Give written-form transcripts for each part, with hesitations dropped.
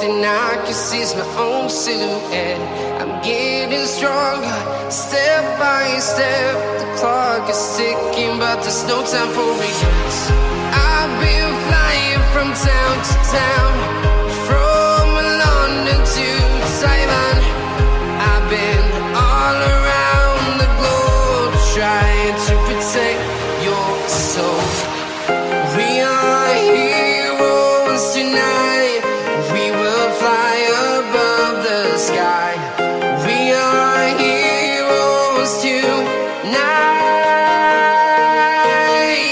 and I can see my own silhouette. I'm getting stronger, step by step. The clock is ticking, but there's no time for regrets. I've been flying from town to town, from London to Taiwan. I've been all around the globe, trying to protect your soul. We are heroes tonight. We will fly above the sky. We are heroes tonight.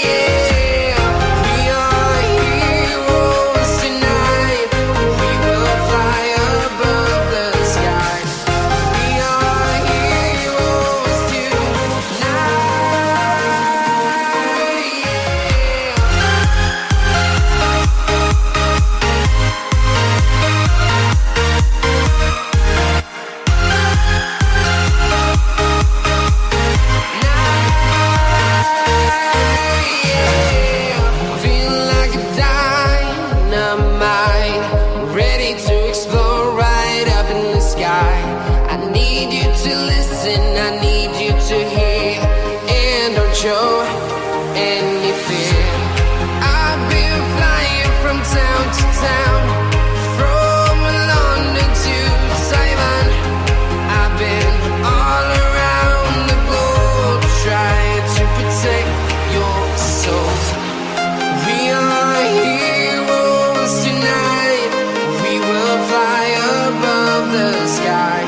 Yeah. We are heroes tonight. We will fly above the sky. We are heroes tonight. Feel like a dynamite, ready to explode right up in the sky. I need you to listen, I need you to hear, and don't show any fear. I've been flying from town to town, from London to Taiwan. I've been all around the globe, trying to protect your soul. We are heroes tonight. We will fly above the sky.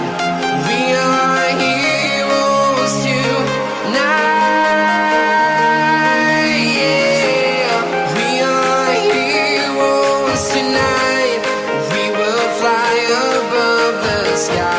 We are heroes tonight. Yeah. We are heroes tonight. We will fly above the sky.